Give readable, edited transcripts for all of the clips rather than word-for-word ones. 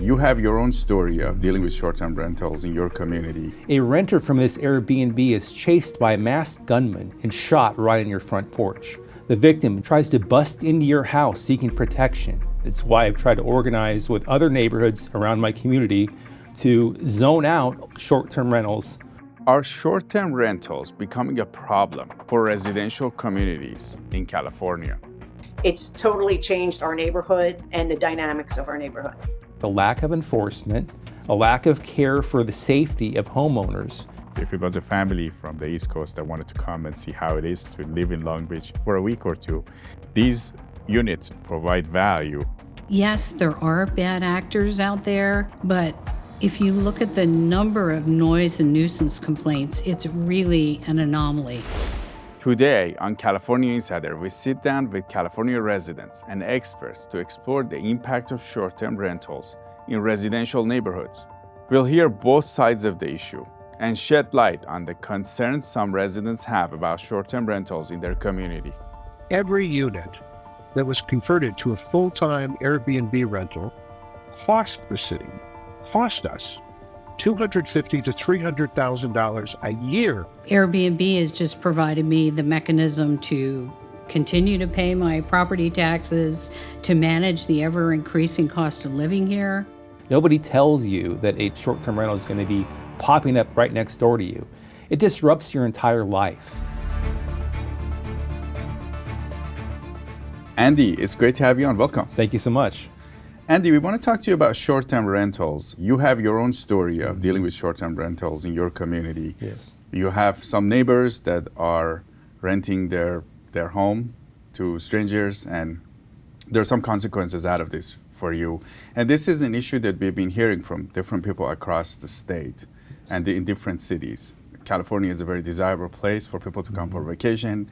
You have your own story of dealing with short-term rentals in your community. A renter from this Airbnb is chased by a masked gunman and shot right on your front porch. The victim tries to bust into your house seeking protection. It's why I've tried to organize with other neighborhoods around my community to zone out short-term rentals. Are short-term rentals becoming a problem for residential communities in California? It's totally changed our neighborhood and the dynamics of our neighborhood. A lack of enforcement, a lack of care for the safety of homeowners. If it was a family from the East Coast that wanted to come and see how it is to live in Long Beach for a week or two, these units provide value. Yes, there are bad actors out there, but if you look at the number of noise and nuisance complaints, it's really an anomaly. Today on California Insider, we sit down with California residents and experts to explore the impact of short-term rentals in residential neighborhoods. We'll hear both sides of the issue and shed light on the concerns some residents have about short-term rentals in their community. Every unit that was converted to a full-time Airbnb rental cost us $250,000 to $300,000 a year. Airbnb has just provided me the mechanism to continue to pay my property taxes, to manage the ever-increasing cost of living here. Nobody tells you that a short-term rental is going to be popping up right next door to you. It disrupts your entire life. Andy, it's great to have you on. Welcome. Thank you so much. Andy, we want to talk to you about short-term rentals. You have your own story of dealing with short-term rentals in your community. Yes. You have some neighbors that are renting their home to strangers, and there are some consequences out of this for you. And this is an issue that we've been hearing from different people across the state and in different cities. California is a very desirable place for people to come for vacation.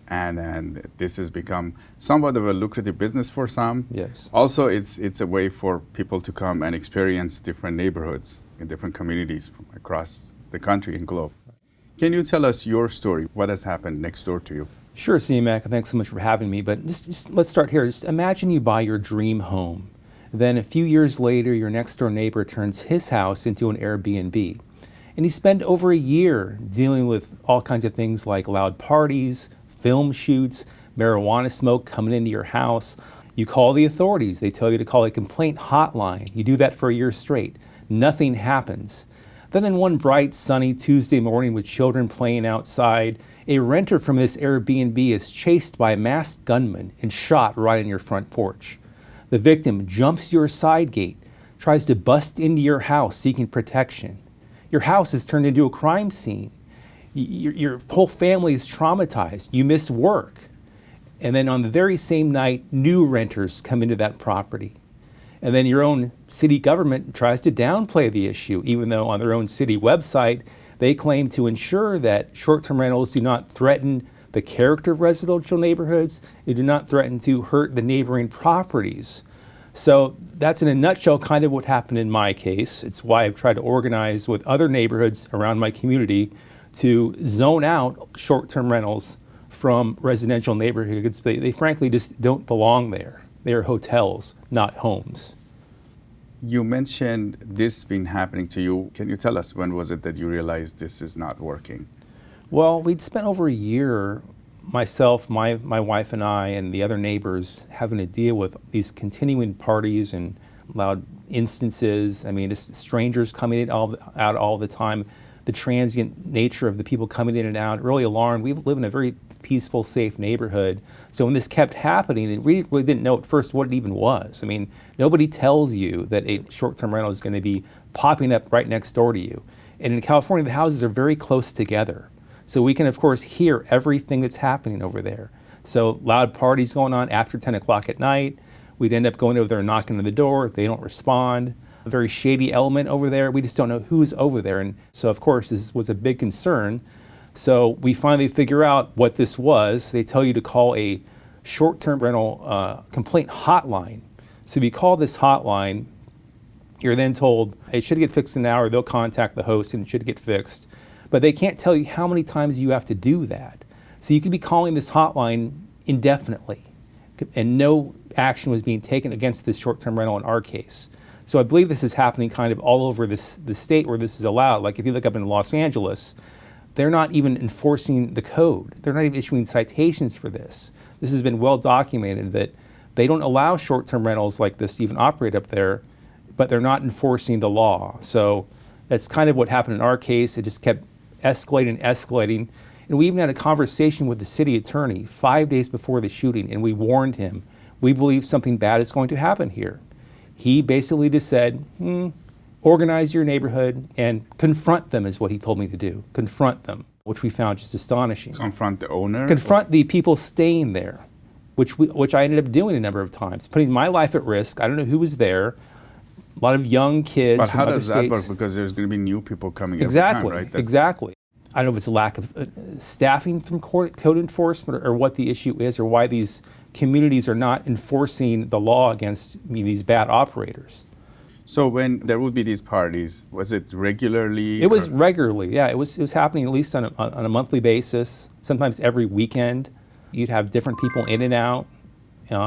And this has become somewhat of a lucrative business for some. Yes. Also, it's a way for people to come and experience different neighborhoods in different communities from across the country and globe. Can you tell us your story? What has happened next door to you? Sure, Siyamak, thanks so much for having me. But just let's start here. Just imagine you buy your dream home. Then a few years later, your next door neighbor turns his house into an Airbnb. And you spend over a year dealing with all kinds of things like loud parties, film shoots, marijuana smoke coming into your house. You call the authorities. They tell you to call a complaint hotline. You do that for a year straight. Nothing happens. Then on one bright, sunny Tuesday morning with children playing outside, a renter from this Airbnb is chased by a masked gunman and shot right on your front porch. The victim jumps your side gate, tries to bust into your house seeking protection. Your house is turned into a crime scene. Your whole family is traumatized. You miss work. And then on the very same night, new renters come into that property. And then your own city government tries to downplay the issue, even though on their own city website, they claim to ensure that short-term rentals do not threaten the character of residential neighborhoods. They do not threaten to hurt the neighboring properties. So that's in a nutshell kind of what happened in my case. It's why I've tried to organize with other neighborhoods around my community to zone out short-term rentals from residential neighborhoods. They frankly just don't belong there. They are hotels, not homes. You mentioned this been happening to you. Can you tell us when was it that you realized this is not working? Well, we'd spent over a year, myself, my wife and I, and the other neighbors having to deal with these continuing parties and loud instances. I mean, just strangers coming in out all the time. The transient nature of the people coming in and out really alarmed. We live in a very peaceful, safe neighborhood. So when this kept happening, we really didn't know at first what it even was. I mean, nobody tells you that a short-term rental is going to be popping up right next door to you. And in California, the houses are very close together. So we can, of course, hear everything that's happening over there. So loud parties going on after 10 o'clock at night. We'd end up going over there and knocking on the door. They don't respond. A very shady element over there. We just don't know who's over there. And so, of course, this was a big concern. So we finally figure out what this was. They tell you to call a short-term rental complaint hotline. So if you call this hotline, you're then told, it should get fixed in an hour. They'll contact the host and it should get fixed. But they can't tell you how many times you have to do that. So you could be calling this hotline indefinitely, and no action was being taken against this short-term rental in our case. So I believe this is happening kind of all over the state where this is allowed. Like if you look up in Los Angeles, they're not even enforcing the code. They're not even issuing citations for this. This has been well documented that they don't allow short-term rentals like this to even operate up there, but they're not enforcing the law. So that's kind of what happened in our case. It just kept escalating. And we even had a conversation with the city attorney 5 days before the shooting, and we warned him, we believe something bad is going to happen here. He basically just said, organize your neighborhood and confront them is what he told me to do. Confront them, which we found just astonishing. Confront the owner? Confront the people staying there, which I ended up doing a number of times, putting my life at risk. I don't know who was there. A lot of young kids But from how other does states. that work? Because there's going to be new people coming Exactly, every time, right? exactly. I don't know if it's a lack of staffing from code enforcement or what the issue is or why these communities are not enforcing the law against these bad operators. So when there would be these parties, was it regularly? It was regularly, yeah. It was happening at least on a monthly basis, sometimes every weekend. You'd have different people in and out,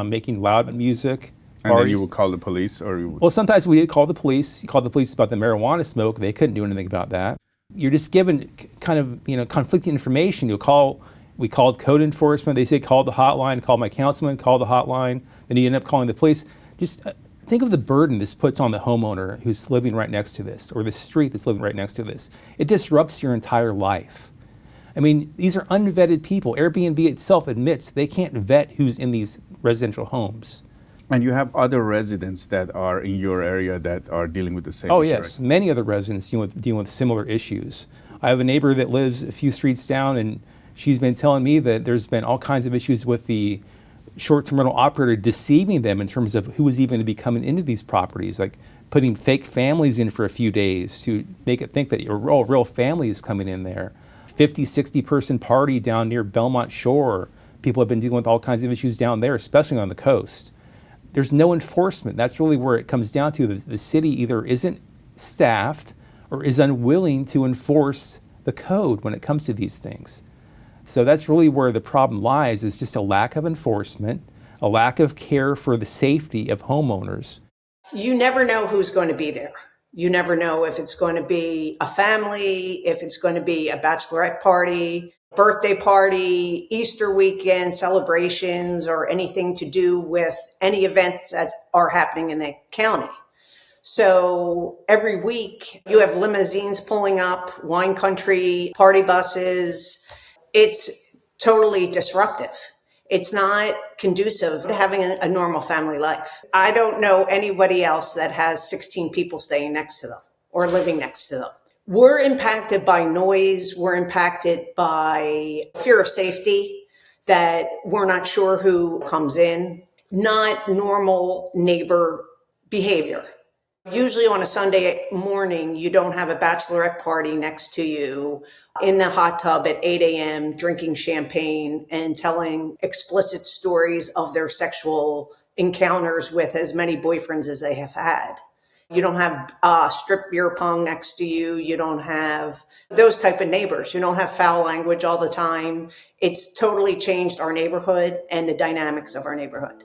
making loud music. And then you would call the police, or Well, sometimes we did call the police. You called the police about the marijuana smoke. They couldn't do anything about that. You're just given kind of conflicting information. We called code enforcement. They say call the hotline. Call my councilman. Call the hotline. Then you end up calling the police. Just think of the burden this puts on the homeowner who's living right next to this, or the street that's living right next to this. It disrupts your entire life. I mean, these are unvetted people. Airbnb itself admits they can't vet who's in these residential homes. And you have other residents that are in your area that are dealing with the same Oh issue, yes, right? many other residents dealing with similar issues. I have a neighbor that lives a few streets down, and she's been telling me that there's been all kinds of issues with the short-term rental operator deceiving them in terms of who was even to be coming into these properties, like putting fake families in for a few days to make it think that your real family is coming in there. 50, 60-person party down near Belmont Shore. People have been dealing with all kinds of issues down there, especially on the coast. There's no enforcement. That's really where it comes down to. The city either isn't staffed or is unwilling to enforce the code when it comes to these things. So that's really where the problem lies, is just a lack of enforcement, a lack of care for the safety of homeowners. You never know who's going to be there. You never know if it's going to be a family, if it's going to be a bachelorette party, birthday party, Easter weekend celebrations, or anything to do with any events that are happening in the county. So every week you have limousines pulling up, wine country, party buses. It's totally disruptive. It's not conducive to having a normal family life. I don't know anybody else that has 16 people staying next to them or living next to them. We're impacted by noise. We're impacted by fear of safety, that we're not sure who comes in, not normal neighbor behavior. Usually on a Sunday morning, you don't have a bachelorette party next to you in the hot tub at 8 a.m. drinking champagne and telling explicit stories of their sexual encounters with as many boyfriends as they have had. You don't have strip beer pong next to you. You don't have those type of neighbors. You don't have foul language all the time. It's totally changed our neighborhood and the dynamics of our neighborhood.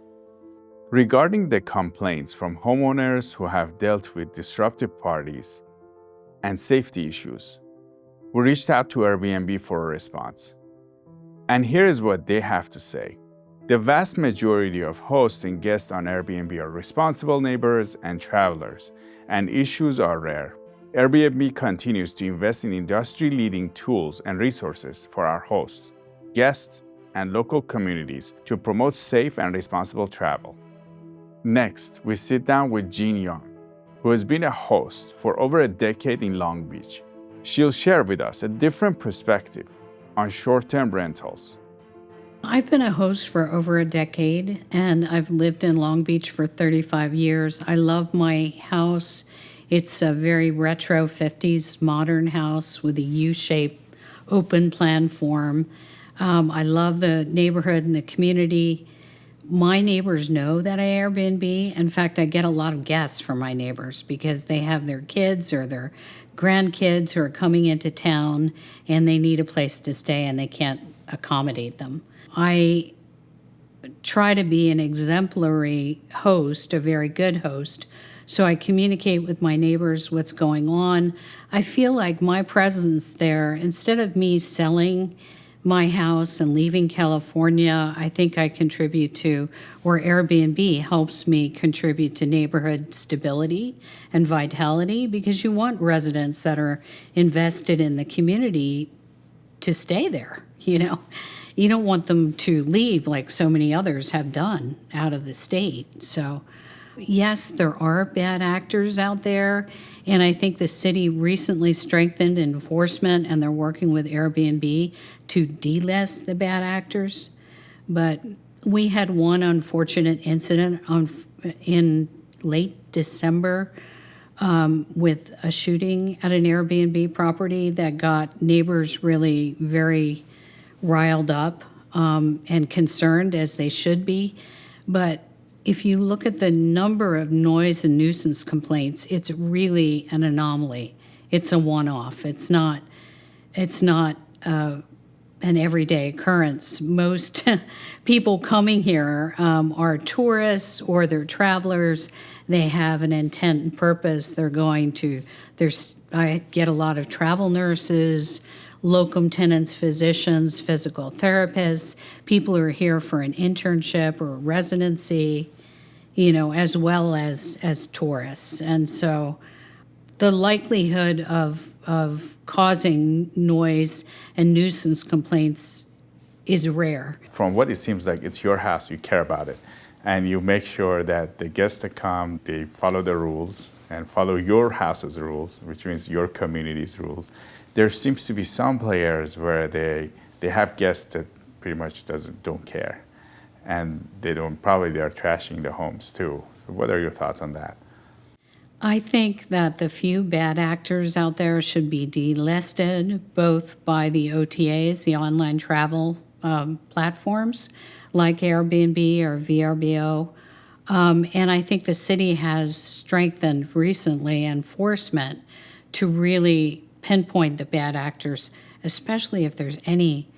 Regarding the complaints from homeowners who have dealt with disruptive parties and safety issues, we reached out to Airbnb for a response. And here is what they have to say. The vast majority of hosts and guests on Airbnb are responsible neighbors and travelers, and issues are rare. Airbnb continues to invest in industry-leading tools and resources for our hosts, guests, and local communities to promote safe and responsible travel. Next, we sit down with Jean Young, who has been a host for over a decade in Long Beach. She'll share with us a different perspective on short-term rentals. I've been a host for over a decade, and I've lived in Long Beach for 35 years. I love my house. It's a very retro 50s modern house with a U-shaped open plan form. I love the neighborhood and the community. My neighbors know that I Airbnb. In fact, I get a lot of guests from my neighbors because they have their kids or their grandkids who are coming into town and they need a place to stay and they can't accommodate them. I try to be an exemplary host, a very good host, So I communicate with my neighbors what's going on. I feel like my presence there, instead of me selling my house and leaving California, I think I contribute to, or Airbnb helps me contribute to neighborhood stability and vitality, because you want residents that are invested in the community to stay there, you know. You don't want them to leave like so many others have done out of the state. So yes, there are bad actors out there, and I think the city recently strengthened enforcement, and they're working with Airbnb to delist the bad actors. But we had one unfortunate incident in late December with a shooting at an Airbnb property that got neighbors really very riled up and concerned, as they should be. But if you look at the number of noise and nuisance complaints, it's really an anomaly. It's a one-off. It's not an everyday occurrence. Most people coming here are tourists or they're travelers. They have an intent and purpose. I get a lot of travel nurses, locum tenens physicians, physical therapists, people who are here for an internship or a residency, you know, as well as tourists. And so the likelihood of causing noise and nuisance complaints is rare. From what it seems like, it's your house, you care about it. And you make sure that the guests that come, they follow the rules and follow your house's rules, which means your community's rules. There seems to be some players where they have guests that pretty much don't care. And probably they're trashing the homes too. So what are your thoughts on that? I think that the few bad actors out there should be delisted, both by the OTAs, the online travel platforms, like Airbnb or VRBO. And I think the city has strengthened recently enforcement to really pinpoint the bad actors, especially if there's any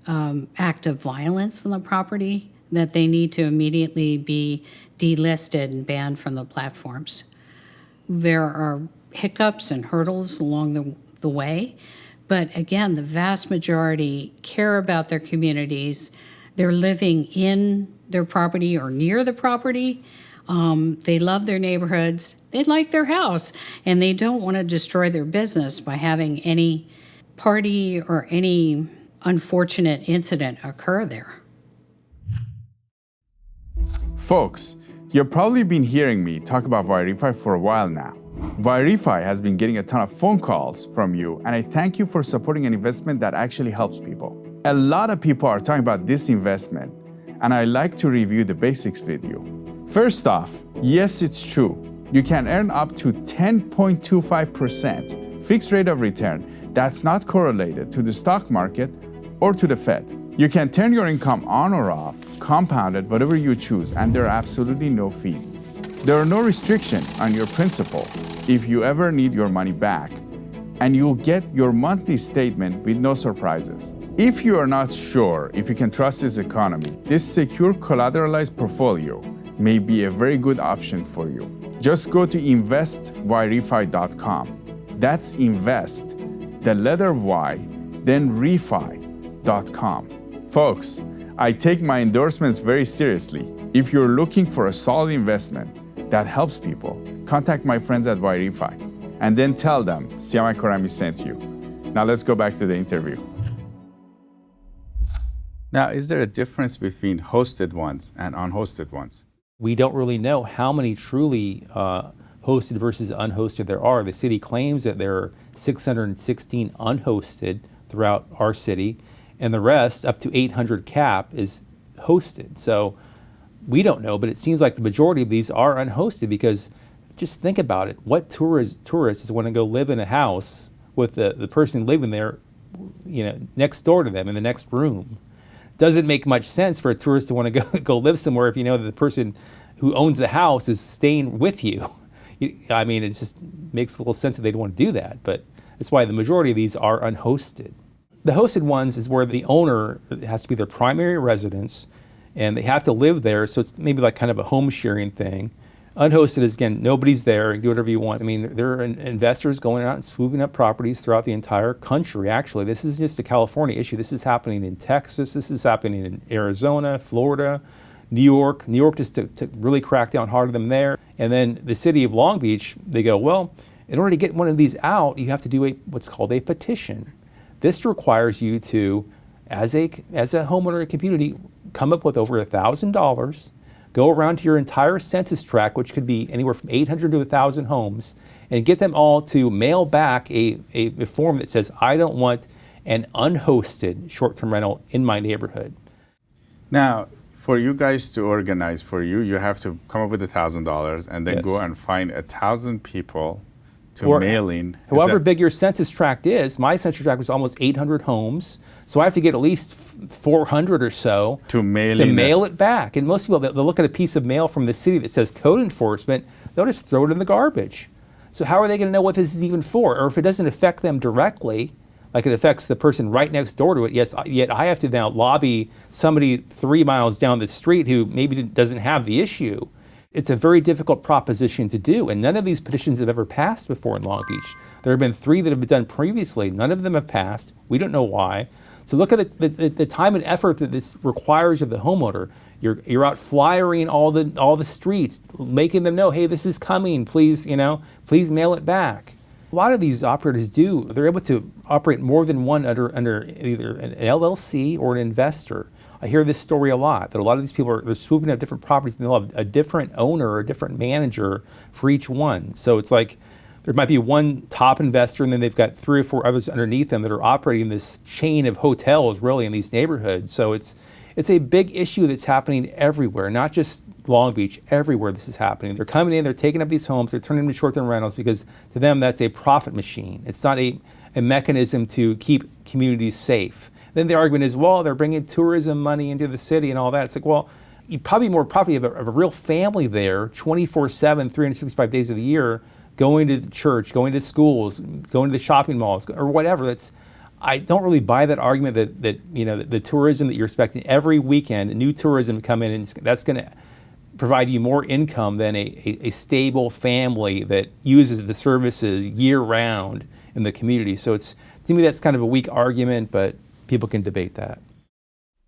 act of violence on the property, that they need to immediately be delisted and banned from the platforms. There are hiccups and hurdles along the way, but again, the vast majority care about their communities. They're living in their property or near the property. They love their neighborhoods. They like their house, and they don't want to destroy their business by having any party or any unfortunate incident occur there. Folks, you've probably been hearing me talk about Yrify for a while now. Yrify has been getting a ton of phone calls from you, and I thank you for supporting an investment that actually helps people. A lot of people are talking about this investment, and I like to review the basics with you. First off, yes, it's true. You can earn up to 10.25% fixed rate of return that's not correlated to the stock market or to the Fed. You can turn your income on or off, compounded, whatever you choose, and there are absolutely no fees. There are no restrictions on your principal if you ever need your money back, and you'll get your monthly statement with no surprises. If you are not sure if you can trust this economy, this secure collateralized portfolio may be a very good option for you. Just go to investyrify.com. That's invest, the letter Y, then refi.com. Folks, I take my endorsements very seriously. If you're looking for a solid investment that helps people, contact my friends at Yrify and then tell them Siyamak sent you. Now let's go back to the interview. Now, is there a difference between hosted ones and unhosted ones? We don't really know how many truly hosted versus unhosted there are. The city claims that there are 616 unhosted throughout our city, and the rest, up to 800 cap, is hosted. So we don't know, but it seems like the majority of these are unhosted, because just think about it. What tourists want to go live in a house with the person living there, next door to them in the next room? Doesn't make much sense for a tourist to want to go live somewhere if you know that the person who owns the house is staying with you. I mean, it just makes a little sense that they'd want to do that, but that's why the majority of these are unhosted. The hosted ones is where the owner has to be their primary residence, and they have to live there, so it's maybe like kind of a home sharing thing. Unhosted is, again, nobody's there. You do whatever you want. I mean, there are investors going out and swooping up properties throughout the entire country, actually. This is just a California issue. This is happening in Texas. This is happening in Arizona, Florida, New York. New York just to really crack down harder than there. And then the city of Long Beach, they go, well, in order to get one of these out, you have to do what's called a petition. This requires you to, as a homeowner community, come up with over $1,000, go around to your entire census tract, which could be anywhere from 800 to 1,000 homes, and get them all to mail back a form that says, I don't want an unhosted short-term rental in my neighborhood. Now, for you guys to organize for you, you have to come up with $1,000 and then go and find 1,000 people to mail in. However big your census tract is, my census tract was almost 800 homes. So I have to get at least 400 or so to mail it back. And most people, they'll look at a piece of mail from the city that says code enforcement, they'll just throw it in the garbage. So how are they going to know what this is even for? Or if it doesn't affect them directly, like it affects the person right next door to it, yet I have to now lobby somebody 3 miles down the street who maybe doesn't have the issue. It's a very difficult proposition to do, and none of these petitions have ever passed before in Long Beach. There have been 3 that have been done previously. None of them have passed. We don't know why. So look at the time and effort that this requires of the homeowner. You're out flyering all the streets, making them know, hey, this is coming. Please, please mail it back. A lot of these operators they're able to operate more than one under either an LLC or an investor. I hear this story a lot, that a lot of these people they're swooping at different properties and they'll have a different owner or a different manager for each one. So it's like there might be one top investor and then they've got 3 or 4 others underneath them that are operating this chain of hotels really in these neighborhoods. So it's a big issue that's happening everywhere, not just Long Beach, everywhere this is happening. They're coming in, they're taking up these homes, they're turning them into short-term rentals because to them that's a profit machine. It's not a mechanism to keep communities safe. Then the argument is, well, they're bringing tourism money into the city and all that. It's like, well, you probably more probably have a real family there 24/7, 365 days of the year, going to the church, going to schools, going to the shopping malls, or whatever. I don't really buy that argument that the tourism that you're expecting every weekend, new tourism come in, and that's going to provide you more income than a stable family that uses the services year round in the community. So to me, that's kind of a weak argument, but people can debate that.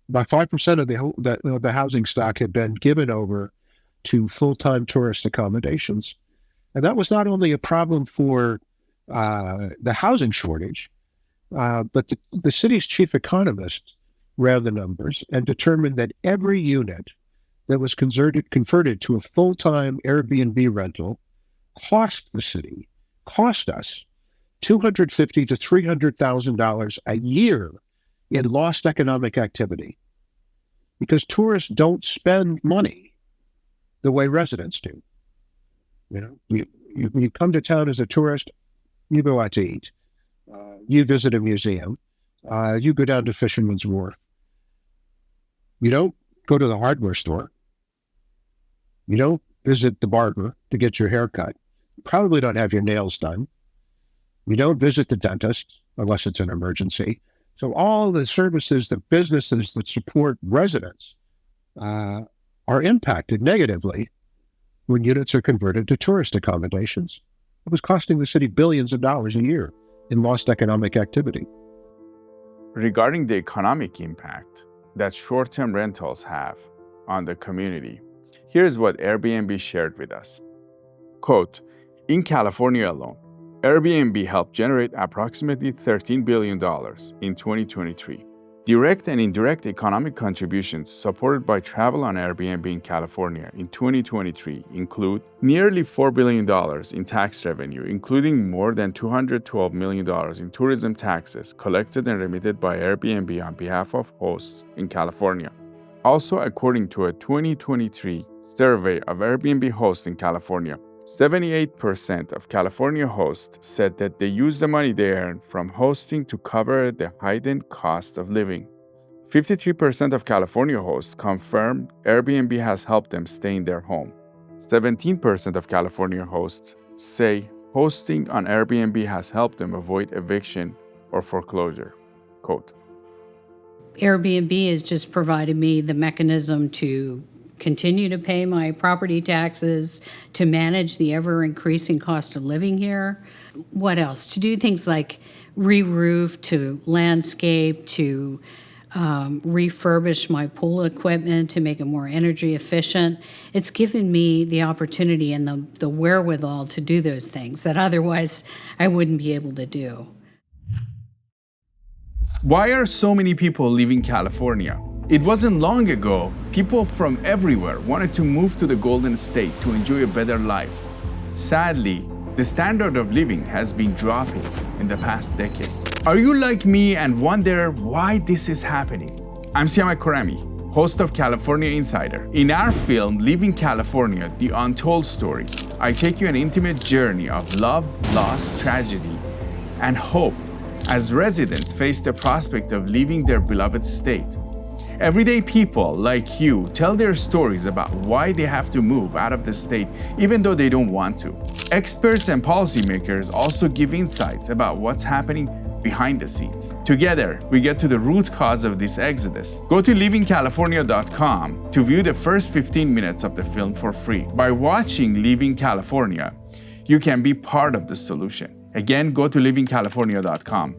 About 5% of the housing stock had been given over to full-time tourist accommodations. And that was not only a problem for the housing shortage, but the city's chief economist ran the numbers and determined that every unit that was converted to a full-time Airbnb rental cost us $250,000 to $300,000 a year in lost economic activity, because tourists don't spend money the way residents do. You come to town as a tourist, you go out to eat, you visit a museum, you go down to Fisherman's Wharf. You don't go to the hardware store. You don't visit the barber to get your hair cut. You probably don't have your nails done. You don't visit the dentist unless it's an emergency. So all the services, the businesses that support residents are impacted negatively when units are converted to tourist accommodations. It was costing the city billions of dollars a year in lost economic activity. Regarding the economic impact that short-term rentals have on the community, here's what Airbnb shared with us. Quote, in California alone, Airbnb helped generate approximately $13 billion in 2023. Direct and indirect economic contributions supported by travel on Airbnb in California in 2023 include nearly $4 billion in tax revenue, including more than $212 million in tourism taxes collected and remitted by Airbnb on behalf of hosts in California. Also, according to a 2023 survey of Airbnb hosts in California, 78% of California hosts said that they use the money they earn from hosting to cover the heightened cost of living. 53% of California hosts confirmed Airbnb has helped them stay in their home. 17% of California hosts say hosting on Airbnb has helped them avoid eviction or foreclosure. Quote, Airbnb has just provided me the mechanism to continue to pay my property taxes, to manage the ever-increasing cost of living here. What else? To do things like re-roof, to landscape, to refurbish my pool equipment to make it more energy efficient. It's given me the opportunity and the wherewithal to do those things that otherwise I wouldn't be able to do. Why are so many people leaving California? It wasn't long ago, people from everywhere wanted to move to the Golden State to enjoy a better life. Sadly, the standard of living has been dropping in the past decade. Are you like me and wonder why this is happening? I'm Siyamak, host of California Insider. In our film, Leaving California, The Untold Story, I take you an intimate journey of love, loss, tragedy, and hope as residents face the prospect of leaving their beloved state. Everyday people like you tell their stories about why they have to move out of the state even though they don't want to. Experts and policymakers also give insights about what's happening behind the scenes. Together, we get to the root cause of this exodus. Go to leavingcalifornia.com to view the first 15 minutes of the film for free. By watching Leaving California, you can be part of the solution. Again, go to leavingcalifornia.com.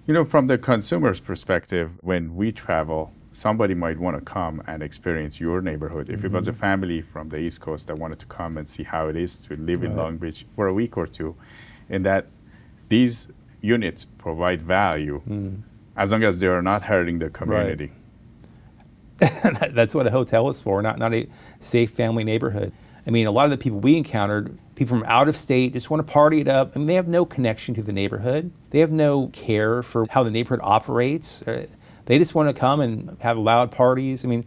You know, from the consumer's perspective, when we travel, somebody might want to come and experience your neighborhood. If it was a family from the East Coast that wanted to come and see how it is to live in Long Beach for a week or two, in that these units provide value as long as they are not hurting the community. Right. That's what a hotel is for, not a safe family neighborhood. I mean, a lot of the people we encountered, people from out of state, just want to party it up. I mean, they have no connection to the neighborhood. They have no care for how the neighborhood operates. They just want to come and have loud parties. I mean,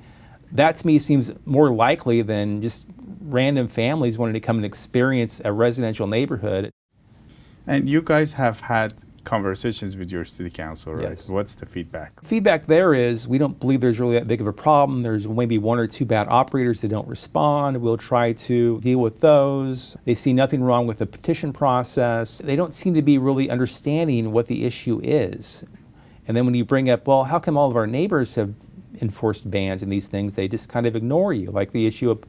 that to me seems more likely than just random families wanting to come and experience a residential neighborhood. And you guys have had conversations with your city council, right? Yes. What's the feedback? Feedback there is we don't believe there's really that big of a problem. There's maybe one or two bad operators that don't respond. We'll try to deal with those. They see nothing wrong with the petition process. They don't seem to be really understanding what the issue is. And then when you bring up, well, how come all of our neighbors have enforced bans and these things, they just kind of ignore you. Like the issue of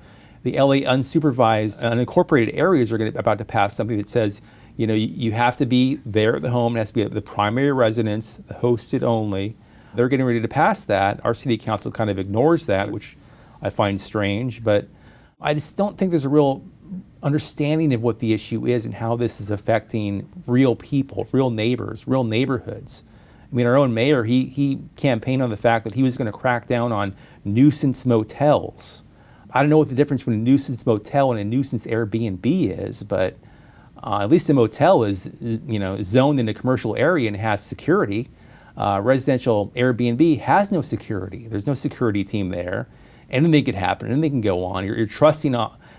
the LA unsupervised, unincorporated areas are about to pass something that says, you know, you have to be there at the home. It has to be the primary residence, hosted only. They're getting ready to pass that. Our city council kind of ignores that, which I find strange. But I just don't think there's a real understanding of what the issue is and how this is affecting real people, real neighbors, real neighborhoods. I mean, our own mayor, he campaigned on the fact that he was going to crack down on nuisance motels. I don't know what the difference between a nuisance motel and a nuisance Airbnb is, but at least a motel is, you know, zoned in a commercial area and has security. Residential Airbnb has no security. There's no security team there. Anything could happen. Anything can go on. You're trusting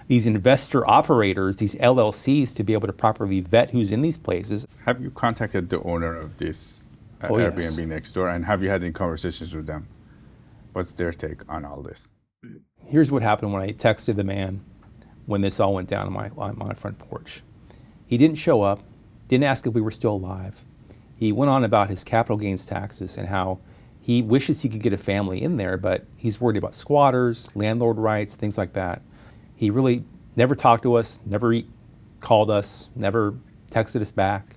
these investor operators, these LLCs, to be able to properly vet who's in these places. Have you contacted the owner of this Airbnb next door, and have you had any conversations with them? What's their take on all this? Here's what happened when I texted the man when this all went down on my front porch. He didn't show up, didn't ask if we were still alive. He went on about his capital gains taxes and how he wishes he could get a family in there, but he's worried about squatters, landlord rights, things like that. He really never talked to us, never called us, never texted us back.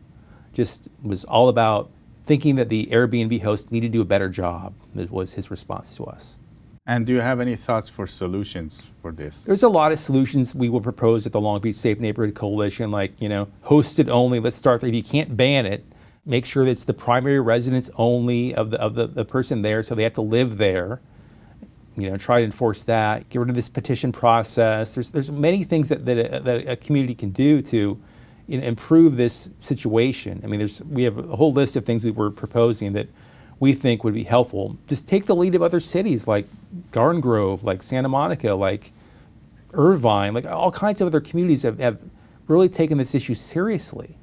Just was all about thinking that the Airbnb host needed to do a better job, was his response to us. And do you have any thoughts for solutions for this? There's a lot of solutions we will propose at the Long Beach Safe Neighborhood Coalition, like, you know, hosted only. Let's start there. If you can't ban it, make sure that it's the primary residence only of the person there, so they have to live there. You know, try to enforce that. Get rid of this petition process. There's many things that a community can do to, you know, improve this situation. I mean, we have a whole list of things we were proposing that we think would be helpful. Just take the lead of other cities like Garden Grove, like Santa Monica, like Irvine, like all kinds of other communities have really taken this issue seriously.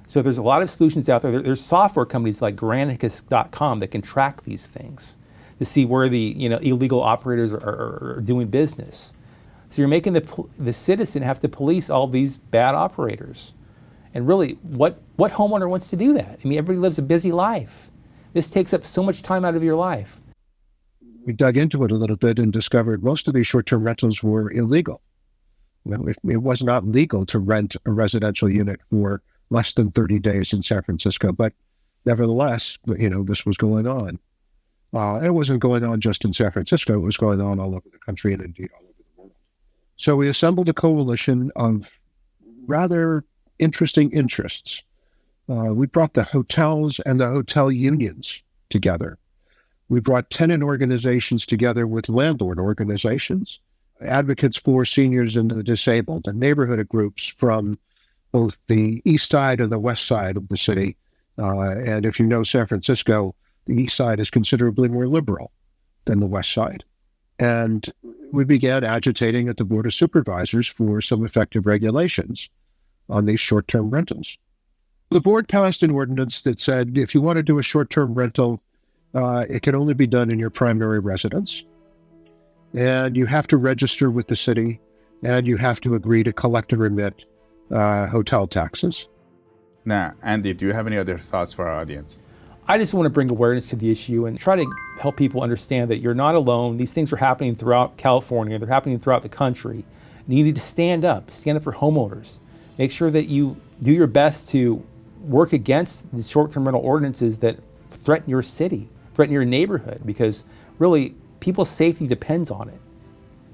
So there's a lot of solutions out there. There's software companies like Granicus.com that can track these things to see where the, you know, illegal operators are doing business. So you're making the citizen have to police all these bad operators. And really, what homeowner wants to do that? I mean, everybody lives a busy life. This takes up so much time out of your life. We dug into it a little bit and discovered most of these short-term rentals were illegal. It was not legal to rent a residential unit for less than 30 days in San Francisco, but nevertheless, this was going on. It wasn't going on just in San Francisco, it was going on all over the country and indeed all over the world. So we assembled a coalition of rather interesting interests. We brought the hotels and the hotel unions together. We brought tenant organizations together with landlord organizations, advocates for seniors and the disabled, and neighborhood groups from both the east side and the west side of the city. And if you know San Francisco, the east side is considerably more liberal than the west side. And we began agitating at the Board of Supervisors for some effective regulations on these short-term rentals. The board passed an ordinance that said if you want to do a short-term rental, it can only be done in your primary residence. And you have to register with the city, and you have to agree to collect and remit hotel taxes. Now, Andy, do you have any other thoughts for our audience? I just want to bring awareness to the issue and try to help people understand that you're not alone. These things are happening throughout California. They're happening throughout the country. You need to stand up for homeowners. Make sure that you do your best to work against the short-term rental ordinances that threaten your city, threaten your neighborhood, because really people's safety depends on it.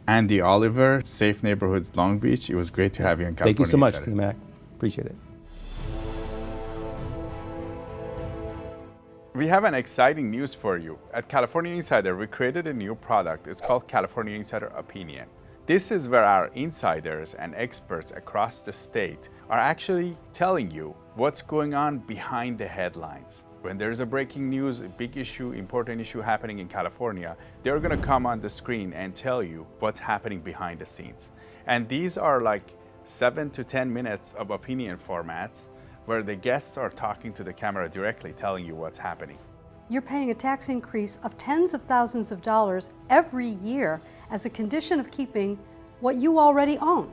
Andy Oliver, Safe Neighborhoods Long Beach. It was great to have you in California. Thank you so much, Insider. Siyamak. Appreciate it. We have an exciting news for you. At California Insider, we created a new product. It's called California Insider Opinion. This is where our insiders and experts across the state are actually telling you what's going on behind the headlines. When there's a breaking news, a big issue, important issue happening in California, they're gonna come on the screen and tell you what's happening behind the scenes. And these are like 7 to 10 minutes of opinion formats where the guests are talking to the camera directly, telling you what's happening. You're paying a tax increase of tens of thousands of dollars every year as a condition of keeping what you already own.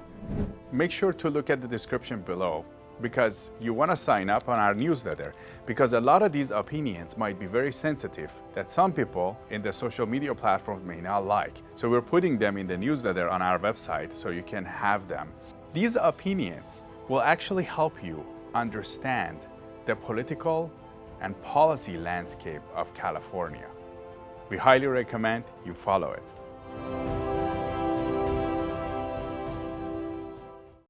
Make sure to look at the description below because you want to sign up on our newsletter because a lot of these opinions might be very sensitive that some people in the social media platforms may not like. So we're putting them in the newsletter on our website so you can have them. These opinions will actually help you understand the political and policy landscape of California. We highly recommend you follow it.